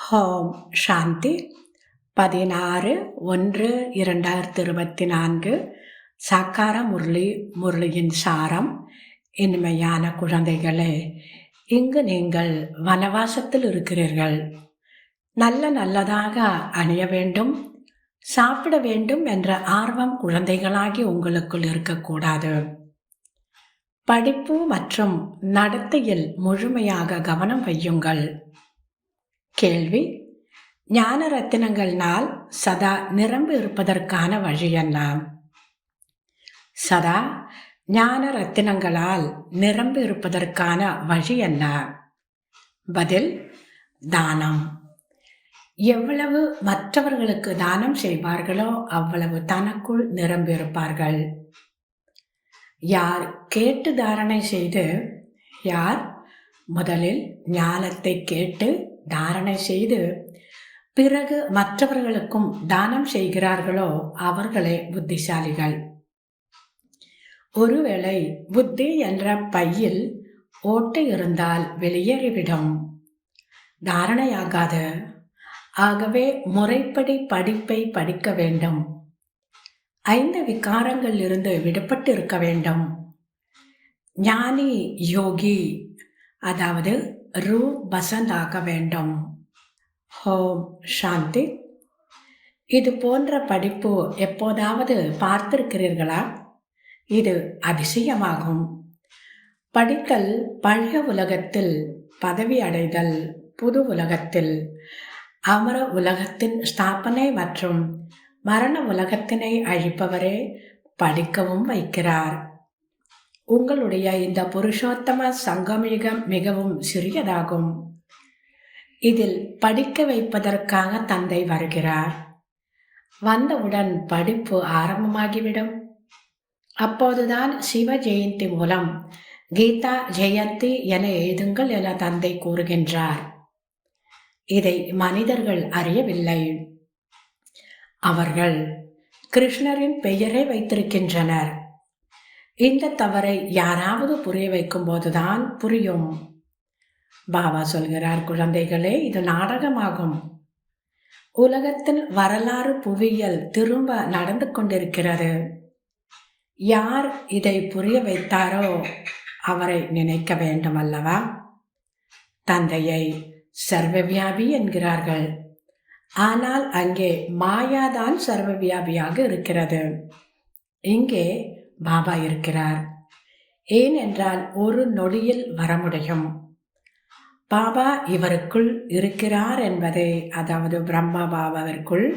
Home சாந்தி 16/1/2024 சாக்கார முரளியின் சாரம். இனிமையான குழந்தைகளே, இங்கு நீங்கள் வனவாசத்தில் இருக்கிறீர்கள். நல்லதாக அணிய வேண்டும், சாப்பிட வேண்டும் என்ற ஆர்வம் குழந்தைகளாகி உங்களுக்குள் இருக்கக்கூடாது. படிப்பு மற்றும் நடத்தையில் முழுமையாக கவனம் வையுங்கள். கேள்வி: ஞான ரத்தினங்களால் சதா நிரம்பி இருப்பதற்கான வழி என்ன? சதா ஞான ரத்தினங்களால் நிரம்பி இருப்பதற்கான வழி என்ன? பதில்: தானம். எவ்வளவு மற்றவர்களுக்கு தானம் செய்வார்களோ அவ்வளவு தனக்குள் நிரம்பியிருப்பார்கள். யார் கேட்டு தாரணை செய்து, யார் முதலில் ஞானத்தை கேட்டு தாரணை செய்து பிறகு மற்றவர்களுக்கும் தானம் செய்கிறார்களோ அவர்களே புத்திசாலிகள். ஒருவேளை புத்தி என்ற பையில் ஓட்டை இருந்தால் வெளியேறிவிடும், தாரணையாகாது. ஆகவே முறைப்படி படிப்பை படிக்க வேண்டும். 5 விகாரங்கள் இருந்து விடுபட்டு இருக்க வேண்டும். ஞானி யோகி, அதாவது ரூப் பசந்த் ஆக வேண்டும். ஹோம் சாந்தி. இது போன்ற படிப்பு எப்போதாவது பார்த்திருக்கிறீர்களா? இது அதிசயமாகும். படித்தல் பழைய உலகத்தில் பதவி அடைதல், புது உலகத்தில் அமர உலகத்தின் ஸ்தாபனை மற்றும் மரண உலகத்தினை அழிப்பவரே படிக்கவும் வைக்கிறார். உங்களுடைய இந்த புருஷோத்தம சங்கமயுகம் மிகவும் சிறியதாகும். இதில் படிக்க வைப்பதற்காக தந்தை வருகிறார். வந்தவுடன் படிப்பு ஆரம்பமாகிவிடும். அப்போதுதான் சிவ ஜெயந்தி மூலம் கீதா ஜெயந்தி என எழுதுங்கள் என தந்தை கூறுகின்றார். இதை மனிதர்கள் அறியவில்லை. அவர்கள் கிருஷ்ணரின் பெயரை வைத்திருக்கின்றனர். இந்த தவறை யாராவது புரிய வைக்கும் போதுதான் புரியும். பாபா சொல்கிறார், குழந்தைகளே, இது நாடகமாகும். உலகத்தின் வரலாறு புவியியல் திரும்ப நடந்து கொண்டிருக்கிறது. யார் இதை புரிய வைத்தாரோ அவரை நினைக்க வேண்டும் அல்லவா? தந்தையை சர்வவியாபி என்கிறார்கள். ஆனால் அங்கே மாயாதான் சர்வவியாபியாக இருக்கிறது. இங்கே பாபா இருக்கிறார். ஏனென்றால் ஒரு நொடியில் வர முடியும். பாபா இவருக்குள் இருக்கிறார் என்பதை, அதாவது பிரம்மா பாபாவிற்குள்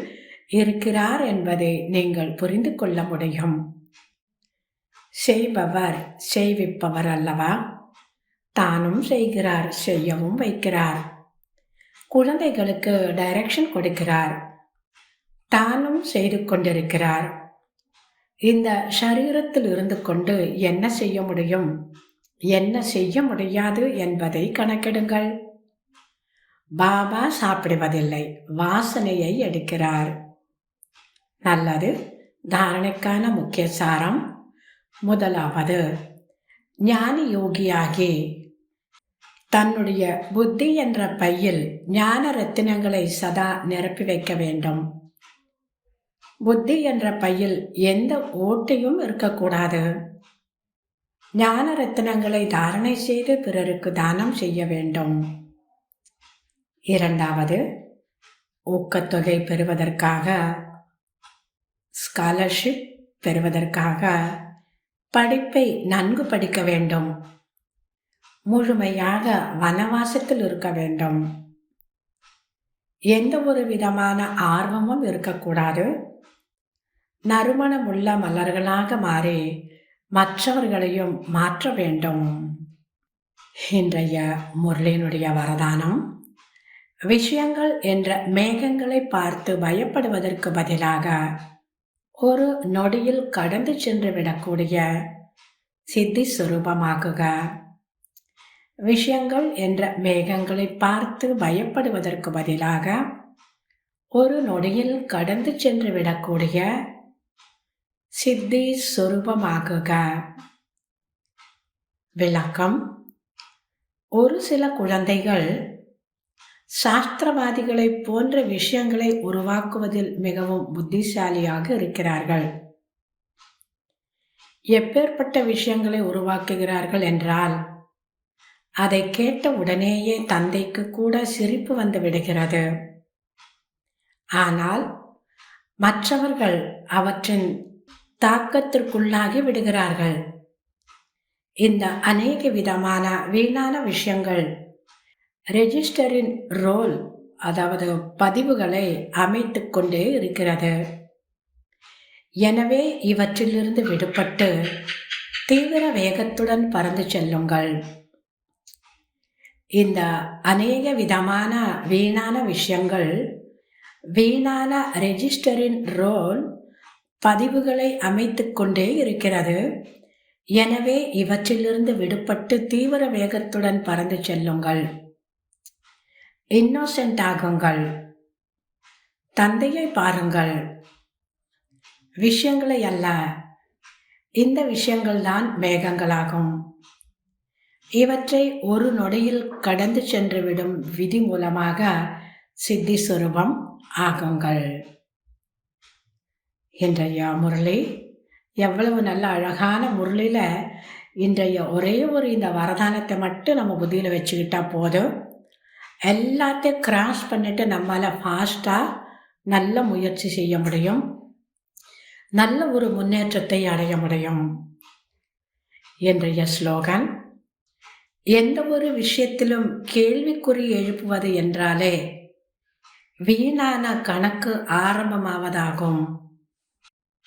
இருக்கிறார் என்பதை நீங்கள் புரிந்து கொள்ள முடியும். செய்பவர் செய்விப்பவர் அல்லவா? தானும் செய்கிறார், செய்யவும் வைக்கிறார். குழந்தைகளுக்கு டைரக்ஷன் கொடுக்கிறார். தானும் செய்து கொண்டிருக்கிறார். இந்த சரீரத்தில் இருந்து கொண்டு என்ன செய்ய முடியும், என்ன செய்ய முடியாது என்பதை கணக்கெடுங்கள். பாபா சாப்பிடுவதில்லை, வாசனையை எடுக்கிறார். நல்லது. தாரணைக்கான முக்கிய சாரம். முதலாவது, ஞானி யோகியாகி தன்னுடைய புத்தி என்ற பையில் ஞான ரத்தினங்களை சதா நிரப்பி வைக்க வேண்டும். புத்தி என்ற பையில் எந்த ஓட்டையும் இருக்கக்கூடாது. ஞான ரத்தினங்களை தாரணை செய்து பிறருக்கு தானம் செய்ய வேண்டும். இரண்டாவது, ஊக்கத்தொகை பெறுவதற்காக, ஸ்காலர்ஷிப் பெறுவதற்காக படிப்பை நன்கு படிக்க வேண்டும். முழுமையாக வனவாசத்தில் இருக்க வேண்டும். எந்த ஒரு விதமான ஆர்வமும் இருக்கக்கூடாது. நறுமணமுள்ள மலர்களாக மாறி மற்றவர்களையும் மாற்ற வேண்டும். இன்றைய முரளியினுடைய வரதானம்: விஷயங்கள் என்ற மேகங்களை பார்த்து பயப்படுவதற்கு பதிலாக ஒரு நொடியில் கடந்து சென்று விடக்கூடிய சித்தி சுரூபமாகுக. விஷயங்கள் என்ற மேகங்களை பார்த்து பயப்படுவதற்கு பதிலாக ஒரு நொடியில் கடந்து சென்று விடக்கூடிய சித்தி சொரூபமாகுக. விளக்கம்: ஒரு சில குழந்தைகள் சாஸ்திரவாதிகளை போன்ற விஷயங்களை உருவாக்குவதில் மிகவும் புத்திசாலியாக இருக்கிறார்கள். எப்பேற்பட்ட விஷயங்களை உருவாக்குகிறார்கள் என்றால், அதை கேட்ட உடனேயே தந்தைக்கு கூட சிரிப்பு வந்து விடுகிறது. ஆனால் மற்றவர்கள் அவற்றின் தாக்கத்திற்குள்ளாகி விடுகிறார்கள். இந்த அநேக விதமான வீணான விஷயங்கள் ரெஜிஸ்டரின் ரோல், அதாவது பதிவுகளை அமைத்து கொண்டே இருக்கிறது. எனவே இவற்றிலிருந்து விடுபட்டு தீவிர வேகத்துடன் பறந்து செல்லுங்கள். இந்த அநேக விதமான வீணான விஷயங்கள் வீணான ரெஜிஸ்டரின் ரோல் பதிவுகளை அமைத்து கொண்டே இருக்கிறது. எனவே இவற்றிலிருந்து விடுபட்டு தீவிர வேகத்துடன் பறந்து செல்லுங்கள். இன்னோசென்ட் ஆகுங்கள். தந்தையை பாருங்கள். விஷயங்களை அல்ல, இந்த விஷயங்கள்தான் மேகங்களாகும். இவற்றை ஒரு நொடியில் கடந்து சென்றுவிடும் விதி மூலமாக சித்தி சுரூபம் ஆகுங்கள். இன்றைய முரளி எவ்வளவு நல்ல அழகான முரளியில இன்றைய ஒரே ஒரு இந்த வரதானத்தை மட்டும் நம்ம புத்தியில் வச்சுக்கிட்டா போதும். எல்லாத்தையும் கிராஸ் பண்ணிட்டு நம்மளால் ஃபாஸ்டாக நல்ல முயற்சி செய்ய முடியும், நல்ல ஒரு முன்னேற்றத்தை அடைய முடியும். இன்றைய ஸ்லோகன்: எந்த ஒரு விஷயத்திலும் கேள்விக்குறி எழுப்புவது என்றாலே வீணான கணக்கு ஆரம்பமாவதாகும்.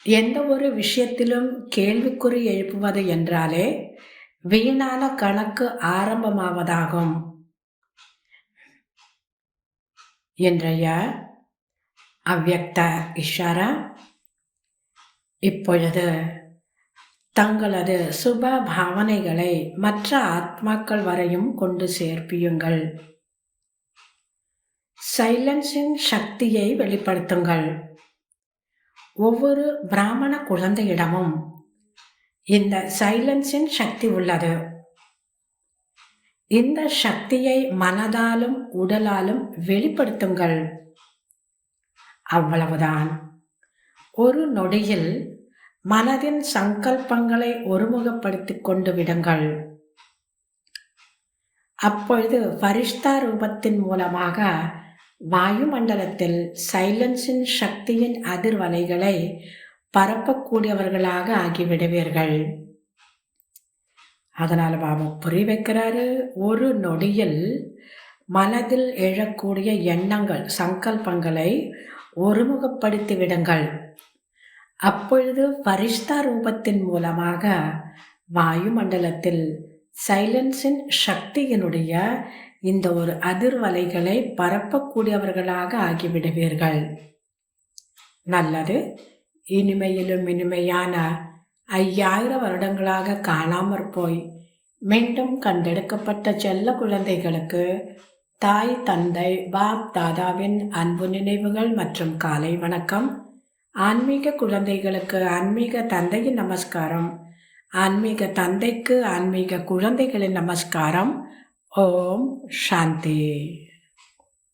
எந்த ஒரு விஷயத்திலும் கேள்விக்குறி எழுப்புவது என்றாலே வீணான கணக்கு ஆரம்பமாவதாகும். இன்றைய அவ்யக்த இஷாரா: இப்பொழுது தங்களது சுப பாவனைகளை மற்ற ஆத்மாக்கள் வரையும் கொண்டு சேர்ப்பியுங்கள். சைலன்ஸின் சக்தியை வெளிப்படுத்துங்கள். ஒவ்வொரு பிராமண குழந்தையிடமும் இந்த சைலன்ஸின் சக்தி உள்ளது. இந்த சக்தியை மனதாலும் உடலாலும் வெளிப்படுத்துங்கள். அவ்வளவுதான். ஒரு நொடியில் மனதின் சங்கல்பங்களை ஒருமுகப்படுத்திக் கொண்டு விடுங்கள். அப்பொழுது பரிஷ்தா ரூபத்தின் மூலமாக வாயுமண்டலத்தில் சைலன்ஸின் சக்தியின் அதிர்வலைகளை பரப்பக்கூடியவர்களாக ஆகிவிடுவீர்கள். அதனால் பாபா புரிய வைக்கிறாரு, ஒரு நொடியில் மனதில் எழக்கூடிய எண்ணங்கள், சங்கல்பங்களை ஒருமுகப்படுத்தி விடுங்கள். அப்பொழுது பரிஷ்தா ரூபத்தின் மூலமாக வாயுமண்டலத்தில் சைலன்ஸின் சக்தியினுடைய இந்த ஒரு அதிர்வலைகளை பரப்பக்கூடியவர்களாக ஆகிவிடுவீர்கள். நல்லது. இனிமையிலும் இனிமையான 5000 வருடங்களாக காணாமற் போய் மீண்டும் கண்டெடுக்கப்பட்ட செல்ல குழந்தைகளுக்கு தாய், தந்தை, பாப் தாதாவின் அன்பு நினைவுகள் மற்றும் காலை வணக்கம். ஆன்மீக குழந்தைகளுக்கு ஆன்மீக தந்தையின் நமஸ்காரம். ஆன்மீக தந்தைக்கு ஆன்மீக குழந்தைகளின் நமஸ்காரம். ஓம் சாந்தி.